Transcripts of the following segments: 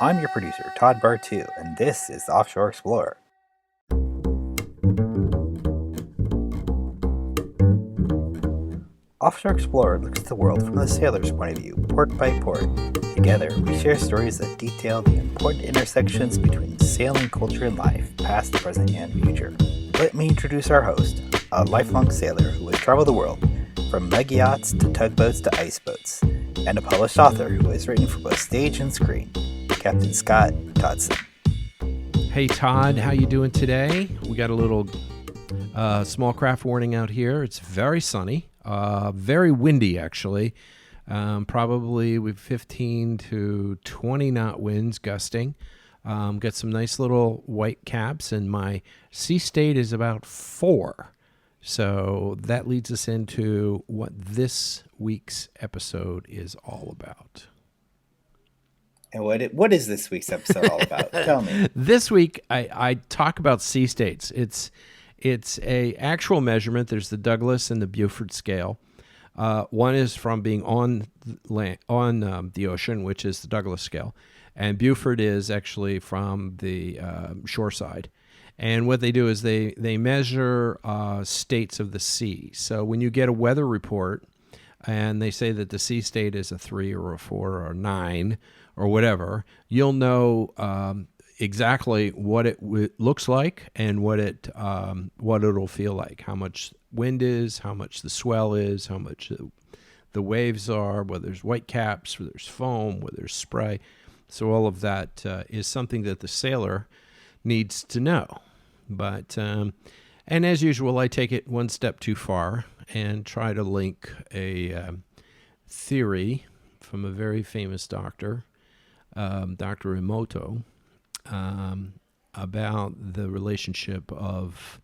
I'm your producer, Todd Bartu, and this is the Offshore Explorer. Offshore Explorer looks at the world from the sailor's point of view, port by port. Together, we share stories that detail the important intersections between sailing culture and life, past, present, and future. Let me introduce our host, a lifelong sailor who has traveled the world, from mega yachts to tugboats to ice boats, and a published author who has written for both stage and screen, Captain Scott Dodgson. Hey Todd, how you doing today? We got a little small craft warning out here. It's very sunny, very windy actually. Probably with 15 to 20 knot winds gusting. Got some nice little white caps, and my sea state is about 4. So that leads us into what this week's episode is all about. And what is this week's episode all about? Tell me. This week, I talk about sea states. It's a actual measurement. There's the Douglas and the Beaufort scale. One is from being on the ocean, which is the Douglas scale, and Beaufort is actually from the shore side. And what they do is they measure states of the sea. So when you get a weather report, and they say that the sea state is a 3 or a 4 or a 9 or whatever, you'll know exactly what it looks like and what it'll feel like, how much wind is, how much the swell is, how much the waves are, whether there's white caps, whether there's foam, whether there's spray. So all of that is something that the sailor needs to know. But and as usual, I take it one step too far and try to link a theory from a very famous doctor, Dr. Emoto, about the relationship of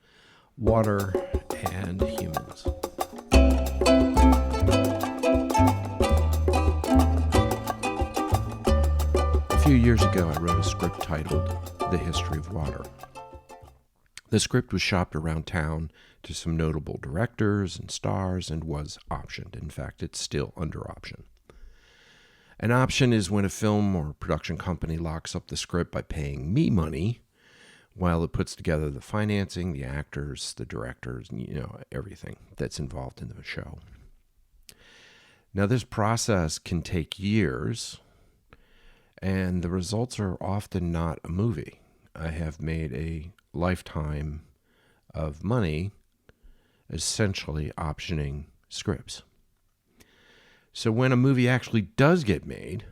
water and humans. A few years ago, I wrote a script titled The History of Water. The script was shopped around town to some notable directors and stars and was optioned. In fact, it's still under option. An option is when a film or production company locks up the script by paying me money while it puts together the financing, the actors, the directors, everything that's involved in the show. Now, this process can take years, and the results are often not a movie. I have made a lifetime of money essentially optioning scripts. So when a movie actually does get made,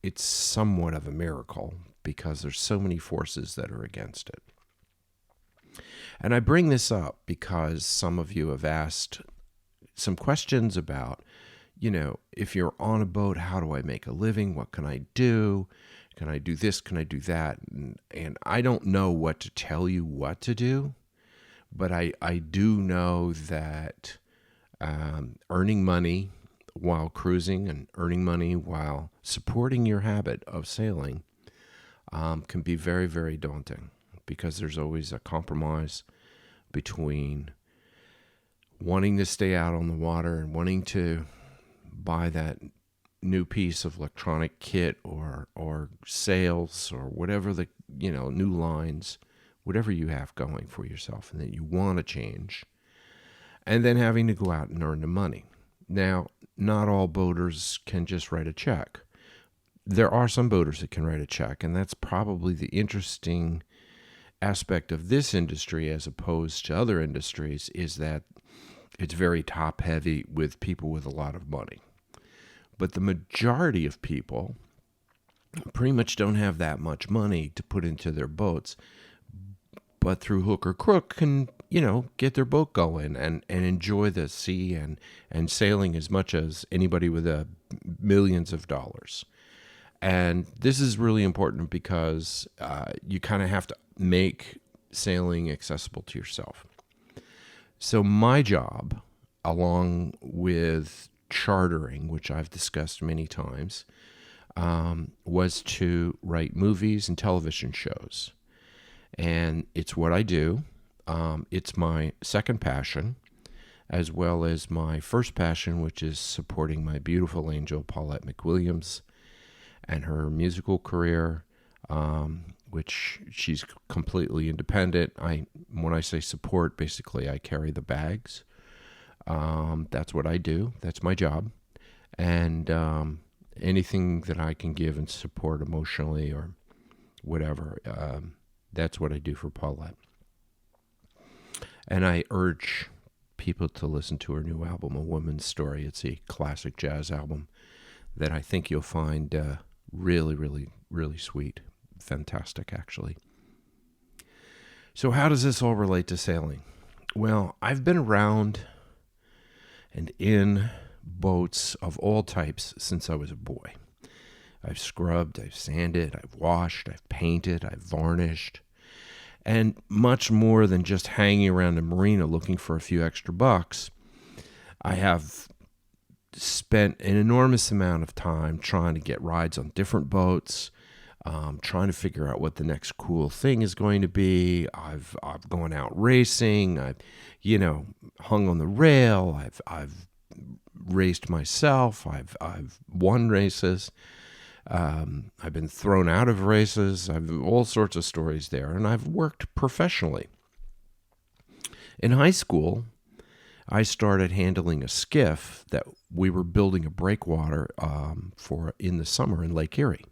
it's somewhat of a miracle because there's so many forces that are against it. And I bring this up because some of you have asked some questions about, if you're on a boat, how do I make a living? What can I do? Can I do this? Can I do that? And I don't know what to tell you what to do, but I do know that earning money while cruising and earning money while supporting your habit of sailing can be very, very daunting because there's always a compromise between wanting to stay out on the water and wanting to buy that new piece of electronic kit or sails or whatever the new lines, whatever you have going for yourself and that you want to change, and then having to go out and earn the money. Now, not all boaters can just write a check. There are some boaters that can write a check, and that's probably the interesting aspect of this industry as opposed to other industries, is that it's very top heavy with people with a lot of money. But the majority of people pretty much don't have that much money to put into their boats, but through hook or crook can, get their boat going and enjoy the sea and sailing as much as anybody with millions of dollars. And this is really important because you kind of have to make sailing accessible to yourself. So my job, along with chartering, which I've discussed many times, was to write movies and television shows. And it's what I do. It's my second passion. as well as my first passion, which is supporting my beautiful angel, Paulette McWilliams, and her musical career, which she's completely independent. When I say support, basically I carry the bags. That's what I do. That's my job. And anything that I can give and support emotionally or whatever, that's what I do for Paulette. And I urge people to listen to her new album, A Woman's Story. It's a classic jazz album that I think you'll find really, really, really sweet. Fantastic, actually. So how does this all relate to sailing? Well, I've been around and in boats of all types since I was a boy. I've scrubbed, I've sanded, I've washed, I've painted, I've varnished, and much more than just hanging around a marina looking for a few extra bucks. I have spent an enormous amount of time trying to get rides on different boats, trying to figure out what the next cool thing is going to be. I've gone out racing. I've, hung on the rail. I've raced myself. I've won races. I've been thrown out of races. I've all sorts of stories there, and I've worked professionally. In high school, I started handling a skiff that we were building a breakwater for in the summer in Lake Erie.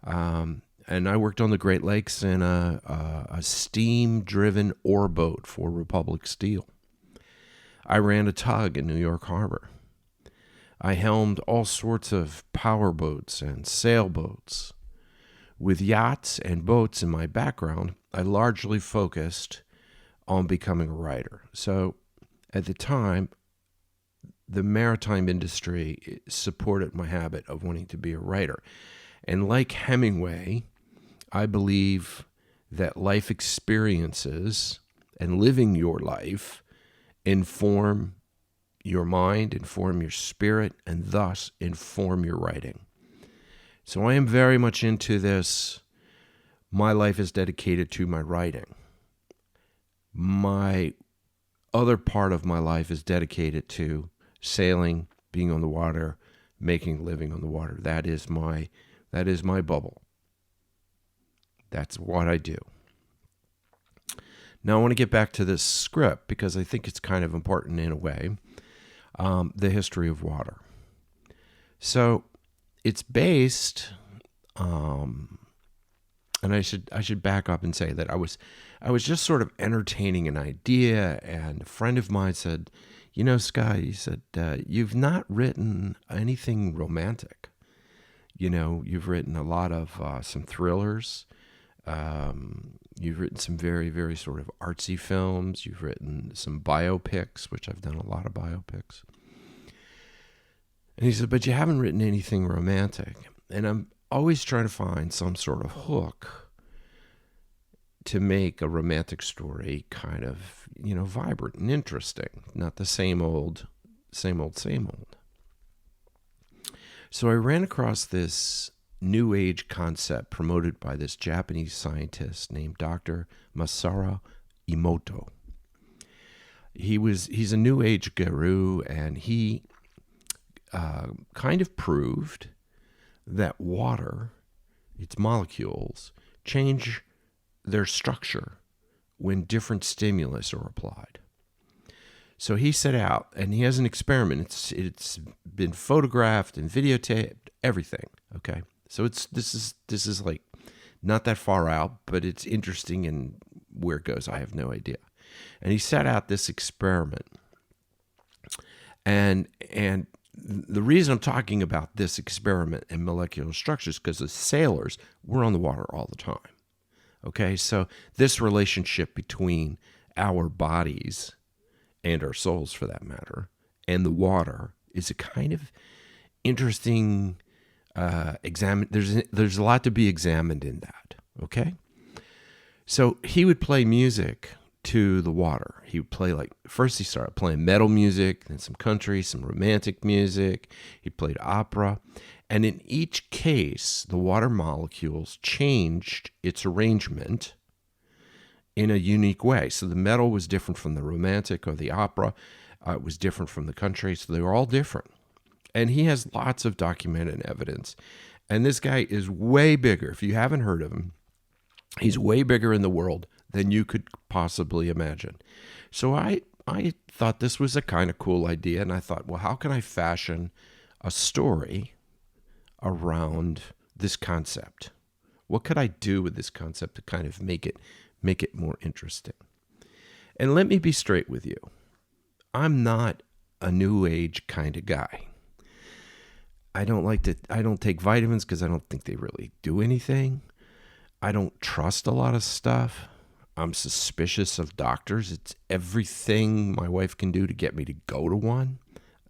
And I worked on the Great Lakes in a steam-driven oar boat for Republic Steel. I ran a tug in New York Harbor. I helmed all sorts of power boats and sailboats. With yachts and boats in my background, I largely focused on becoming a writer. So at the time, the maritime industry supported my habit of wanting to be a writer. And like Hemingway, I believe that life experiences and living your life inform your mind, inform your spirit, and thus inform your writing. So I am very much into this. My life is dedicated to my writing. My other part of my life is dedicated to sailing, being on the water, making a living on the water. That is my bubble. That's what I do. Now I want to get back to this script because I think it's kind of important in a way. The history of water. So it's based, and I should back up and say that I was just sort of entertaining an idea, and a friend of mine said, Scott, he said, you've not written anything romantic. You've written a lot of some thrillers. You've written some very, very sort of artsy films. You've written some biopics, which I've done a lot of biopics. And he said, but you haven't written anything romantic. And I'm always trying to find some sort of hook to make a romantic story kind of, vibrant and interesting, not the same old. So I ran across this New Age concept promoted by this Japanese scientist named Dr. Masaru Emoto. He's a New Age guru, and he kind of proved that water, its molecules, change their structure when different stimulus are applied. So he set out, and he has an experiment. It's been photographed and videotaped, everything. Okay, so this is like not that far out, but it's interesting, and where it goes, I have no idea. And he set out this experiment, and the reason I'm talking about this experiment and molecular structures because the sailors were on the water all the time. Okay, so this relationship between our bodies and our souls, for that matter, and the water is a kind of interesting There's a lot to be examined in that. Okay, so he would play music to the water. He would play first he started playing metal music, then some country, some romantic music. He played opera. And in each case, the water molecules changed its arrangement in a unique way. So the metal was different from the romantic or the opera. It was different from the country, so they were all different. And he has lots of documented evidence. And this guy is way bigger. If you haven't heard of him, he's way bigger in the world than you could possibly imagine. So I thought this was a kind of cool idea, and I thought, well, how can I fashion a story around this concept? What could I do with this concept to kind of make it more interesting? And let me be straight with you. I'm not a new age kind of guy. I don't take vitamins because I don't think they really do anything. I don't trust a lot of stuff. I'm suspicious of doctors. It's everything my wife can do to get me to go to one.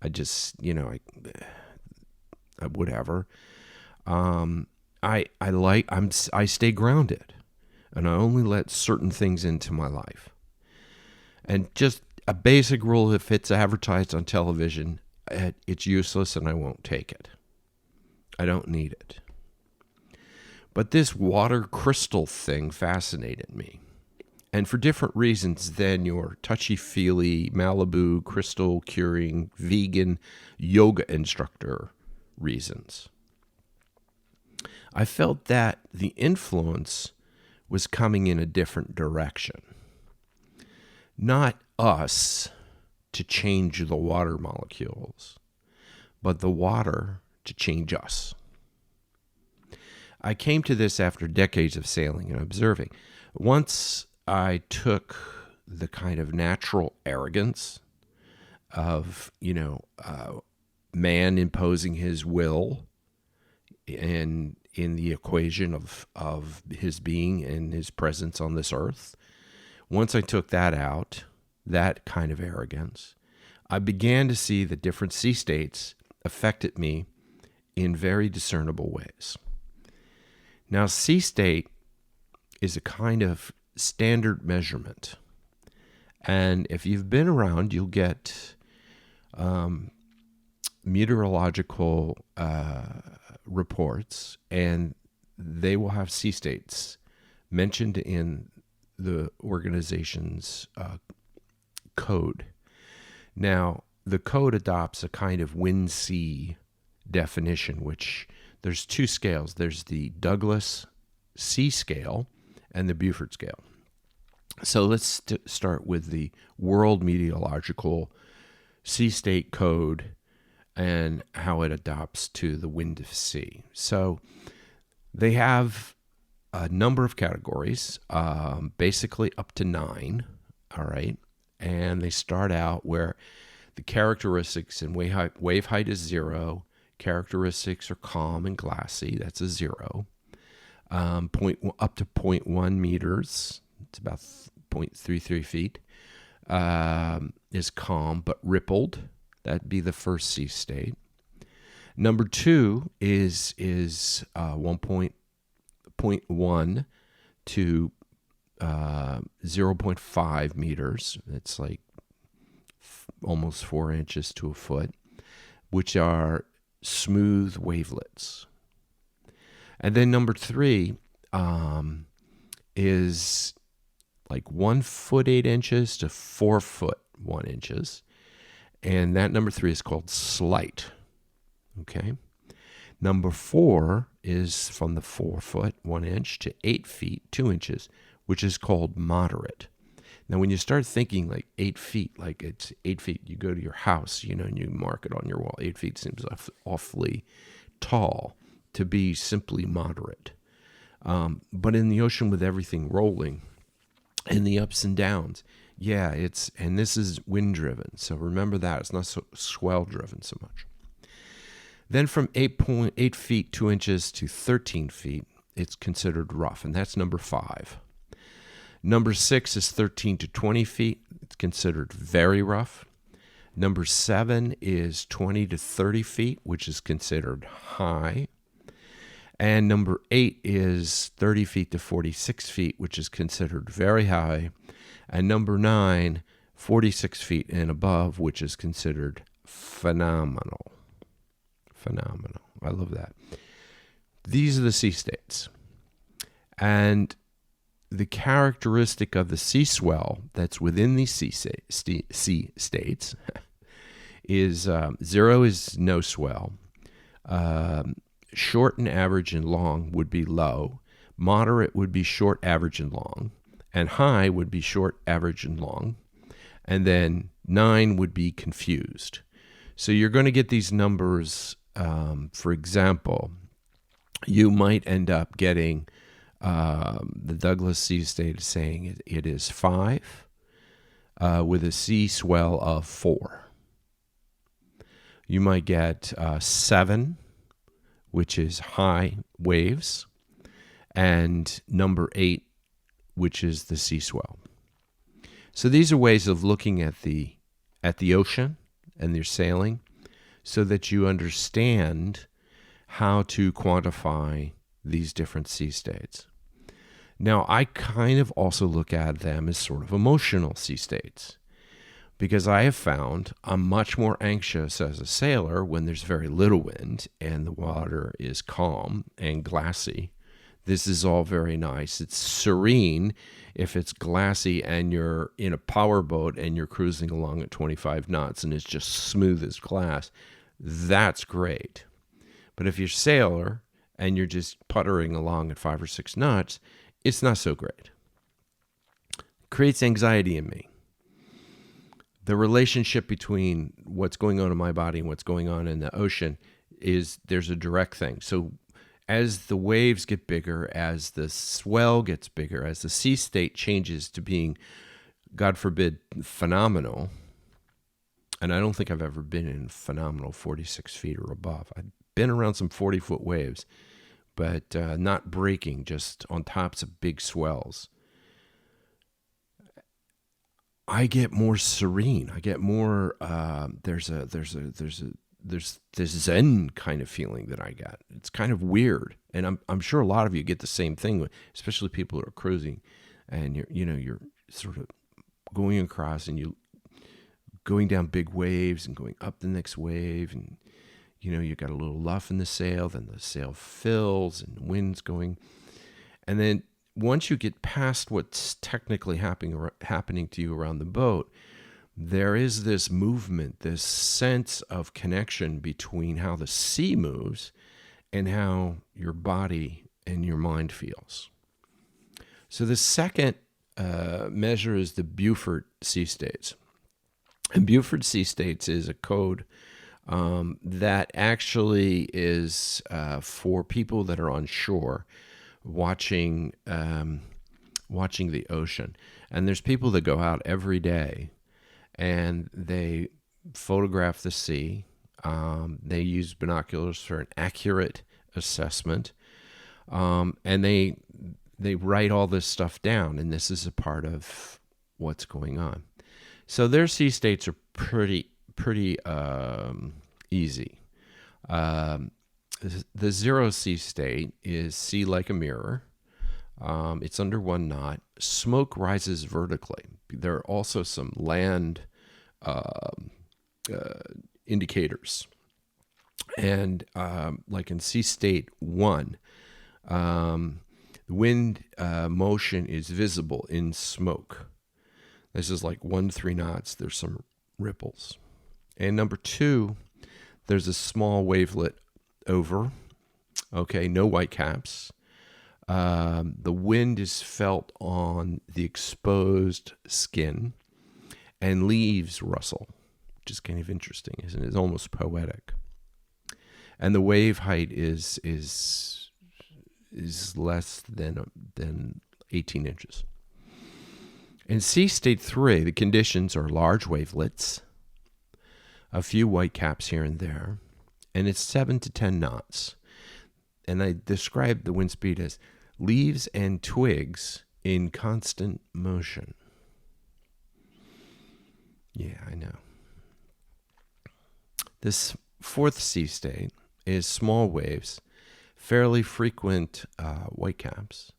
I just, whatever. I stay grounded, and I only let certain things into my life. And just a basic rule: if it's advertised on television, it's useless, and I won't take it. I don't need it. But this water crystal thing fascinated me. And for different reasons than your touchy-feely Malibu crystal curing vegan yoga instructor reasons. I felt that the influence was coming in a different direction. Not us to change the water molecules, but the water to change us. I came to this after decades of sailing and observing. Once I took the kind of natural arrogance of, man imposing his will in the equation of his being and his presence on this earth. Once I took that out, that kind of arrogance, I began to see that different sea states affected me in very discernible ways. Now, sea state is a kind of standard measurement. And if you've been around, you'll get meteorological reports, and they will have sea states mentioned in the organization's code. Now, the code adopts a kind of wind-sea definition, which there's two scales. There's the Douglas Sea Scale and the Beaufort Scale. So let's start with the World Meteorological Sea State Code and how it adopts to the wind of sea. So they have a number of categories, basically up to 9, all right? And they start out where the characteristics and wave height is 0. Characteristics are calm and glassy. That's a 0. Up to 0.1 meters. It's about 0.33 feet. Is calm but rippled. That'd be the first sea state. Number 2 is 1.1 to 0.5 meters. It's like almost 4 inches to a foot, which are smooth wavelets. And then number 3 is like 1 foot 8 inches to 4 foot 1 inches. And that number 3 is called slight. Okay. Number 4 is from the 4 foot 1 inch to 8 feet 2 inches, which is called moderate. Now, when you start thinking like 8 feet, like it's 8 feet, you go to your house, and you mark it on your wall. 8 feet seems awfully tall to be simply moderate. But in the ocean with everything rolling and the ups and downs, and this is wind driven. So remember that. It's not so swell driven so much. Then from 8.8 feet 2 inches to 13 feet, it's considered rough, and that's number 5. Number 6 is 13 to 20 feet. It's considered very rough. Number 7 is 20 to 30 feet, which is considered high. And number 8 is 30 feet to 46 feet, which is considered very high. And number 9, 46 feet and above, which is considered phenomenal. Phenomenal. I love that. These are the sea states. And the characteristic of the sea swell that's within these sea states is 0 is no swell. Short and average and long would be low. Moderate would be short, average, and long. And high would be short, average, and long. And then 9 would be confused. So you're going to get these numbers. For example, you might end up getting the Douglas Sea State is saying it is 5 with a sea swell of 4. You might get 7, which is high waves, and number 8, which is the sea swell. So these are ways of looking at the ocean and your sailing so that you understand how to quantify these different sea states. Now, I kind of also look at them as sort of emotional sea states because I have found I'm much more anxious as a sailor when there's very little wind and the water is calm and glassy. This is all very nice. It's serene if it's glassy and you're in a power boat and you're cruising along at 25 knots and it's just smooth as glass. That's great. But if you're a sailor and you're just puttering along at 5 or 6 knots, it's not so great. It creates anxiety in me. The relationship between what's going on in my body and what's going on in the ocean there's a direct thing. So as the waves get bigger, as the swell gets bigger, as the sea state changes to being, God forbid, phenomenal, and I don't think I've ever been in phenomenal 46 feet or above. I've been around some 40-foot waves, but not breaking, just on tops of big swells. I get more serene. I get more. There's this Zen kind of feeling that I got. It's kind of weird, and I'm sure a lot of you get the same thing, especially people who are cruising, and you're sort of going across and you going down big waves and going up the next wave, and you got a little luff in the sail, then the sail fills and the wind's going, and then once you get past what's technically happening to you around the boat, there is this movement, this sense of connection between how the sea moves and how your body and your mind feels. So the second measure is the Beaufort Sea States. And Beaufort Sea States is a code that actually is for people that are on shore watching the ocean. And there's people that go out every day and they photograph the sea. They use binoculars for an accurate assessment, and they write all this stuff down. And this is a part of what's going on. So their sea states are pretty easy. The 0 sea state is sea like a mirror. It's under 1 knot. Smoke rises vertically. There are also some land indicators. And like in sea state 1, the wind motion is visible in smoke. This is like 1 to 3 knots. There's some ripples. And number 2, there's a small wavelet over. Okay, no white caps. The wind is felt on the exposed skin, and leaves rustle, which is kind of interesting, isn't it? It's almost poetic. And the wave height is less than 18 inches. In sea state 3, the conditions are large wavelets, a few white caps here and there, and it's 7 to 10 knots. And I describe the wind speed as leaves and twigs in constant motion. Yeah, I know. This 4th sea state is small waves, fairly frequent white caps,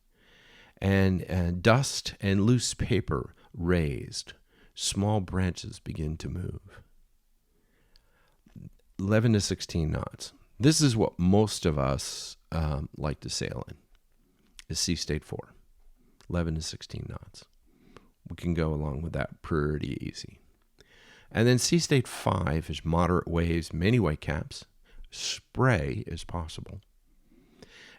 and dust and loose paper raised. Small branches begin to move. 11 to 16 knots. This is what most of us like to sail in, is sea state 4. 11 to 16 knots. We can go along with that pretty easy. And then sea state 5 is moderate waves, many whitecaps. Spray is possible.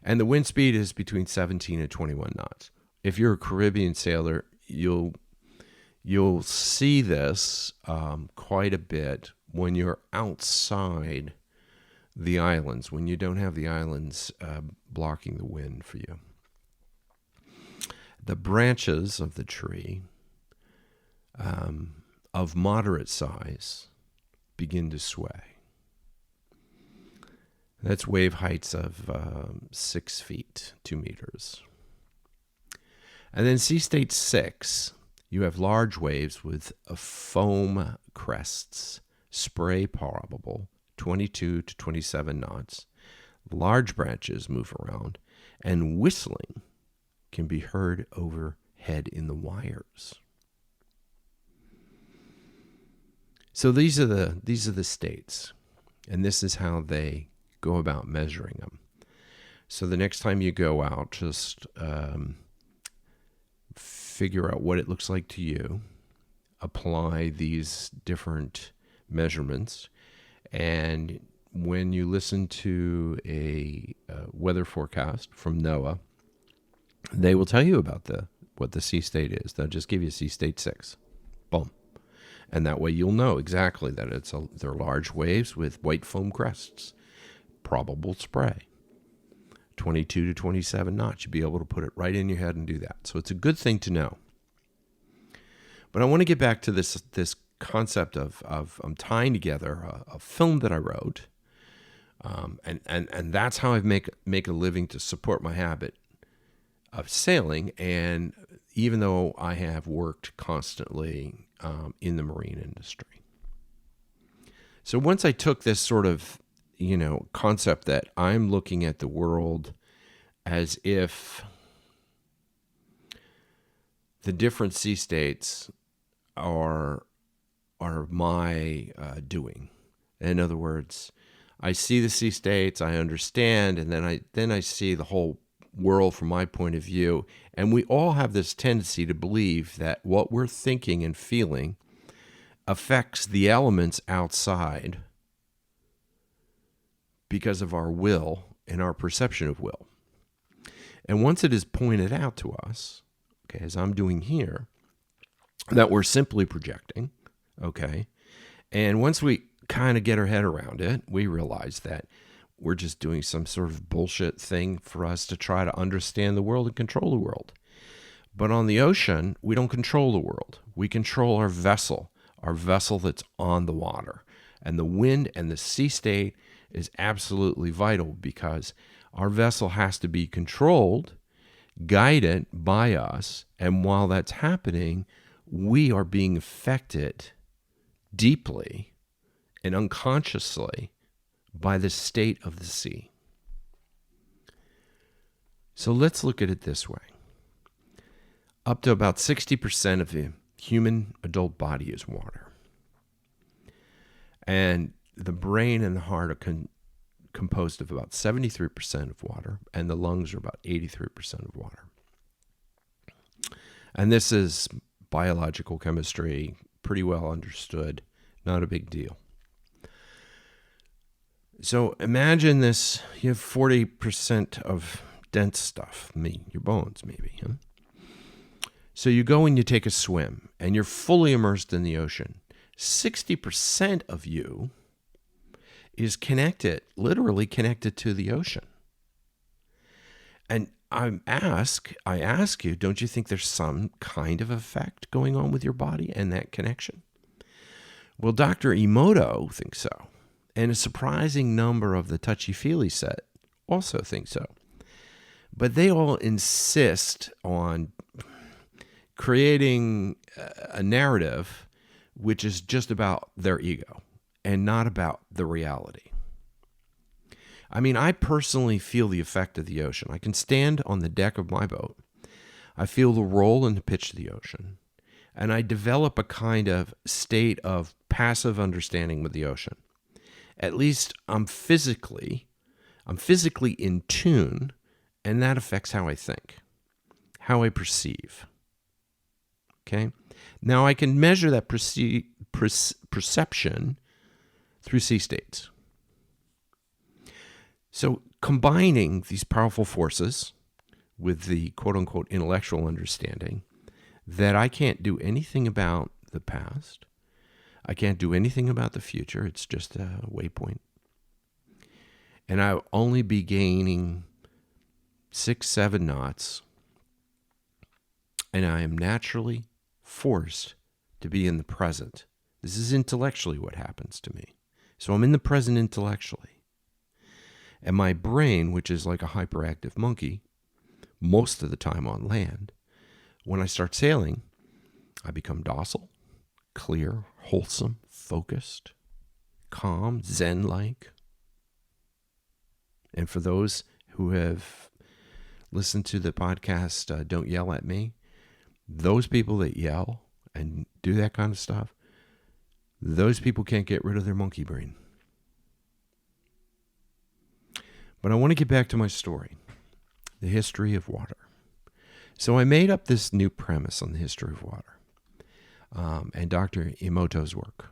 And the wind speed is between 17 and 21 knots. If you're a Caribbean sailor, you'll see this quite a bit when you're outside the islands, when you don't have the islands blocking the wind for you. The branches of the tree of moderate size begin to sway. That's wave heights of 6 feet, 2 meters. And then sea state 6, you have large waves with foam crests, spray probable, 22 to 27 knots. Large branches move around, and whistling can be heard overhead in the wires. So these are the states, and this is how they go about measuring them. So the next time you go out, just figure out what it looks like to you, apply these different measurements, and when you listen to a weather forecast from NOAA, they will tell you about what the sea state is. They'll just give you sea state 6. Boom. And that way you'll know exactly that they're large waves with white foam crests. Probable spray. 22 to 27 knots. You'll be able to put it right in your head and do that. So it's a good thing to know. But I want to get back to this concept of I'm tying together a film that I wrote, and that's how I make a living to support my habit of sailing. And even though I have worked constantly in the marine industry, so once I took this sort of concept that I'm looking at the world as if the different sea states are my doing. In other words, I see the sea states, I understand, and then I see the whole world from my point of view. And we all have this tendency to believe that what we're thinking and feeling affects the elements outside because of our will and our perception of will. And once it is pointed out to us, okay, as I'm doing here, that we're simply projecting, okay, and once we kind of get our head around it, we realize that we're just doing some sort of bullshit thing for us to try to understand the world and control the world. But on the ocean, we don't control the world. We control our vessel that's on the water. And the wind and the sea state is absolutely vital because our vessel has to be controlled, guided by us. And while that's happening, we are being affected deeply and unconsciously by the state of the sea. So let's look at it this way. Up to about 60% of the human adult body is water. And the brain and the heart are composed of about 73% of water, and the lungs are about 83% of water. And this is biological chemistry, pretty well understood, not a big deal. So imagine this, you have 40% of dense stuff, your bones maybe. Huh? So you go and you take a swim, and you're fully immersed in the ocean. 60% of you is literally connected to the ocean. And I ask you, don't you think there's some kind of effect going on with your body and that connection? Well, Dr. Emoto thinks so. And a surprising number of the touchy-feely set also think so. But they all insist on creating a narrative which is just about their ego and not about the reality. I mean, I personally feel the effect of the ocean. I can stand on the deck of my boat. I feel the roll and the pitch of the ocean. And I develop a kind of state of passive understanding with the ocean. At least I'm physically in tune, and that affects how I think, how I perceive. Okay? Now I can measure that perception through sea states. So combining these powerful forces with the quote-unquote intellectual understanding that I can't do anything about the past, I can't do anything about the future, it's just a waypoint, and I'll only be gaining 6-7 knots, and I am naturally forced to be in the present. This is intellectually what happens to me. So I'm in the present intellectually. And my brain, which is like a hyperactive monkey, most of the time on land, when I start sailing, I become docile, clear, wholesome, focused, calm, zen-like. And for those who have listened to the podcast, Don't Yell at Me, those people that yell and do that kind of stuff, those people can't get rid of their monkey brain. But I want to get back to my story, the history of water. So I made up this new premise on the history of water and Dr. Emoto's work.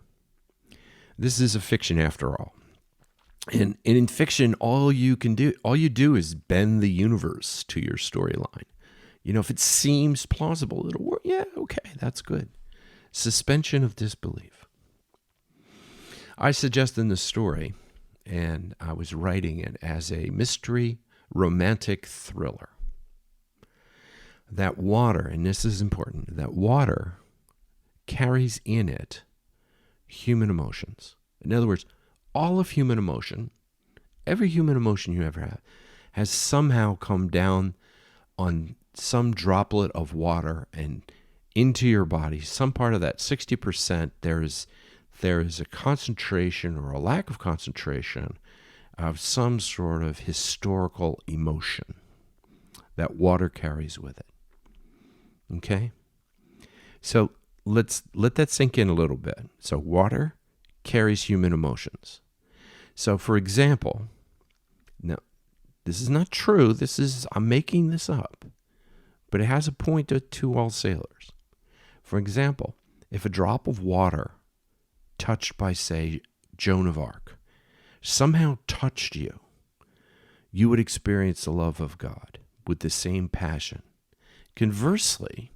This is a fiction after all. And in fiction, all you do is bend the universe to your storyline. You know, if it seems plausible, it'll work. Yeah, okay, that's good. Suspension of disbelief. I suggest in the story, and I was writing it as a mystery romantic thriller, that water, and this is important, that water carries in it human emotions. In other words, all of human emotion, every human emotion you ever have, has somehow come down on some droplet of water and into your body. Some part of that 60%, there is a concentration or a lack of concentration of some sort of historical emotion that water carries with it. Okay? So let's let that sink in a little bit. So water carries human emotions. So for example, now this is not true. I'm making this up, but it has a point to all sailors. For example, if a drop of water touched by, say, Joan of Arc, somehow touched you, you would experience the love of God with the same passion. Conversely,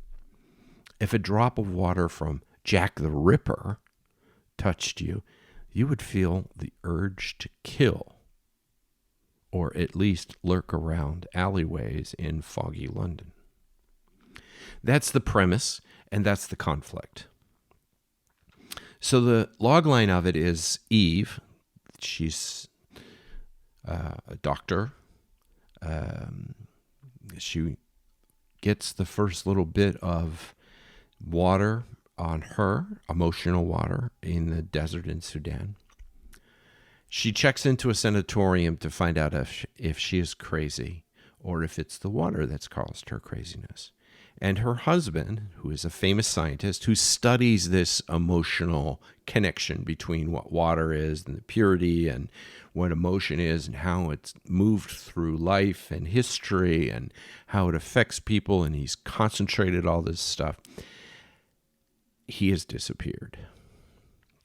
if a drop of water from Jack the Ripper touched you, you would feel the urge to kill, or at least lurk around alleyways in foggy London. That's the premise, and that's the conflict. So the logline of it is Eve. She's a doctor. She gets the first little bit of water on her, emotional water, in the desert in Sudan. She checks into a sanatorium to find out if she is crazy or if it's the water that's caused her craziness. And her husband, who is a famous scientist who studies this emotional connection between what water is and the purity and what emotion is and how it's moved through life and history and how it affects people, and he's concentrated all this stuff, he has disappeared.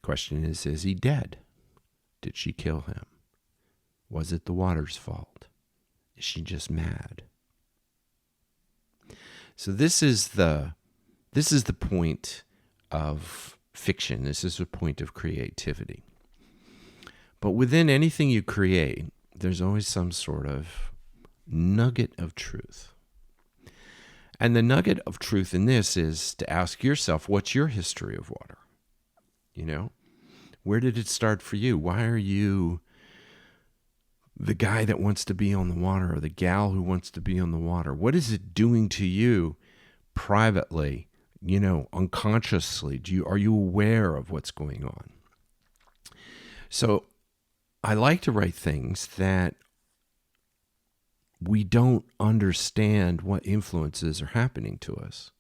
Question is he dead? Did she kill him? Was it the water's fault? Is she just mad? So this is the point of fiction. This is the point of creativity. But within anything you create, there's always some sort of nugget of truth. And the nugget of truth in this is to ask yourself, what's your history of water? You know, where did it start for you? Why are you the guy that wants to be on the water or the gal who wants to be on the water? What is it doing to you privately, you know, unconsciously? Are you aware of what's going on? So I like to write things that we don't understand what influences are happening to us.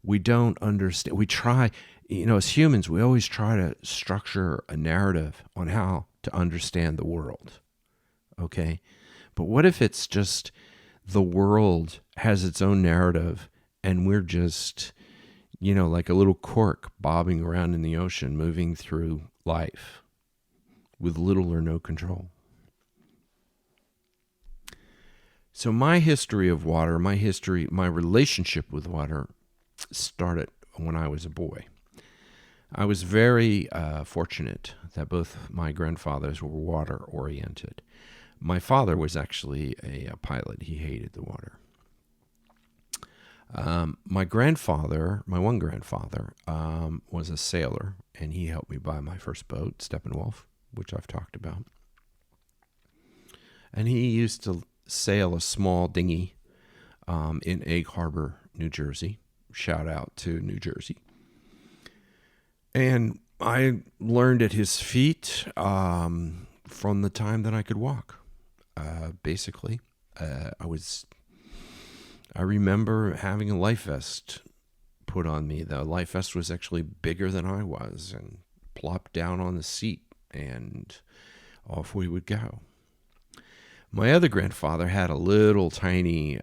We don't understand. We try, you know, as humans, we always try to structure a narrative on how to understand the world. Okay? But what if it's just the world has its own narrative, and we're just, like a little cork bobbing around in the ocean, moving through life with little or no control. So my history of water, my relationship with water started when I was a boy. I was very fortunate that both my grandfathers were water-oriented. My father was actually a pilot. He hated the water. My one grandfather, was a sailor, and he helped me buy my first boat, Steppenwolf, which I've talked about. And he used to sail a small dinghy in Egg Harbor, New Jersey. Shout out to New Jersey. And I learned at his feet from the time that I could walk. Basically, I remember having a life vest put on me. The life vest was actually bigger than I was, and plopped down on the seat, and off we would go. My other grandfather had a little tiny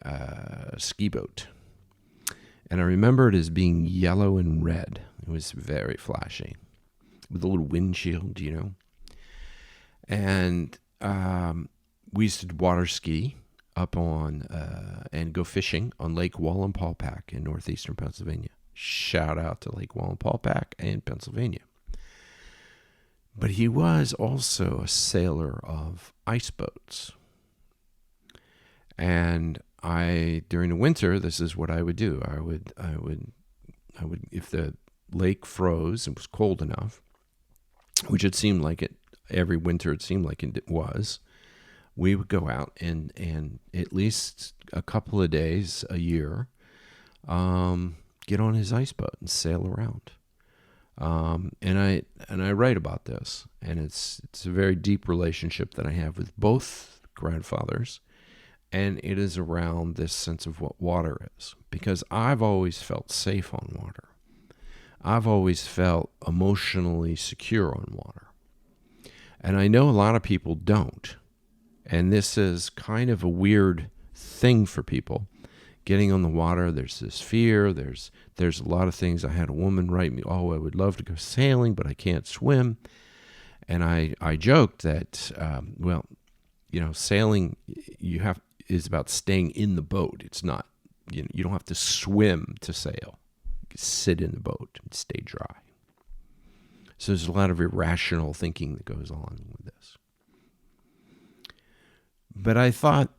ski boat, and I remember it as being yellow and red. It was very flashy, with a little windshield, And we used to water ski up on and go fishing on Lake Wallenpaupack in northeastern Pennsylvania. Shout out to Lake Wallenpaupack in Pennsylvania. But he was also a sailor of ice boats. And during the winter, this is what I would do. I would, if the lake froze and was cold enough, which it seemed like it, every winter it seemed like it was, we would go out and at least a couple of days a year, get on his ice boat and sail around. And I write about this, and it's a very deep relationship that I have with both grandfathers, and it is around this sense of what water is, because I've always felt safe on water. I've always felt emotionally secure on water. And I know a lot of people don't. And this is kind of a weird thing for people. Getting on the water, there's this fear. There's a lot of things. I had a woman write me, I would love to go sailing, but I can't swim. And I joked that, sailing is about staying in the boat. It's not, you don't have to swim to sail. You can sit in the boat and stay dry. So there's a lot of irrational thinking that goes on with this. But I thought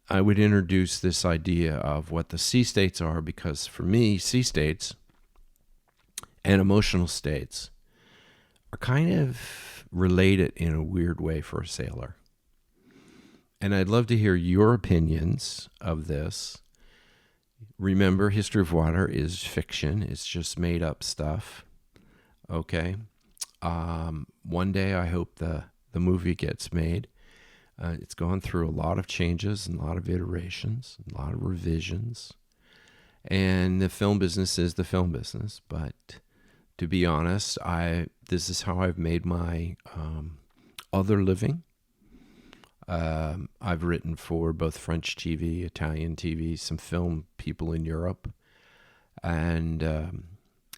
I would introduce this idea of what the sea states are, because for me, sea states and emotional states are kind of related in a weird way for a sailor. And I'd love to hear your opinions of this. Remember, History of Water is fiction. It's just made up stuff. Okay? One day I hope the movie gets made. It's gone through a lot of changes and a lot of iterations, a lot of revisions. And the film business is the film business. But to be honest, this is how I've made my other living. I've written for both French TV, Italian TV, some film people in Europe. And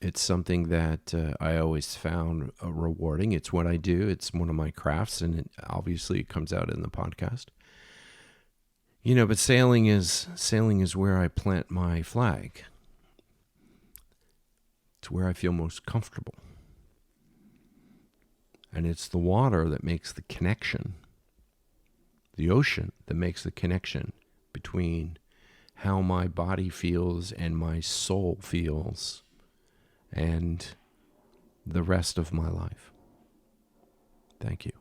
it's something that I always found rewarding. It's what I do. It's one of my crafts, and obviously it comes out in the podcast. But sailing is where I plant my flag. It's where I feel most comfortable. And it's the water that makes the connection. The ocean that makes the connection between how my body feels and my soul feels and the rest of my life. Thank you.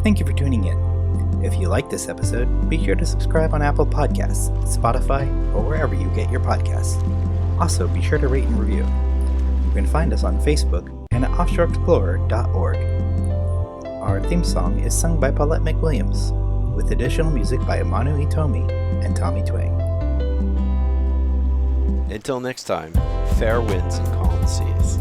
Thank you for tuning in. If you like this episode, be sure to subscribe on Apple Podcasts, Spotify, or wherever you get your podcasts. Also, be sure to rate and review. You can find us on Facebook and at offshoreexplorer.org. Our theme song is sung by Paulette McWilliams, with additional music by Amanu Itomi and Tommy Twang. Until next time, fair winds and calm seas.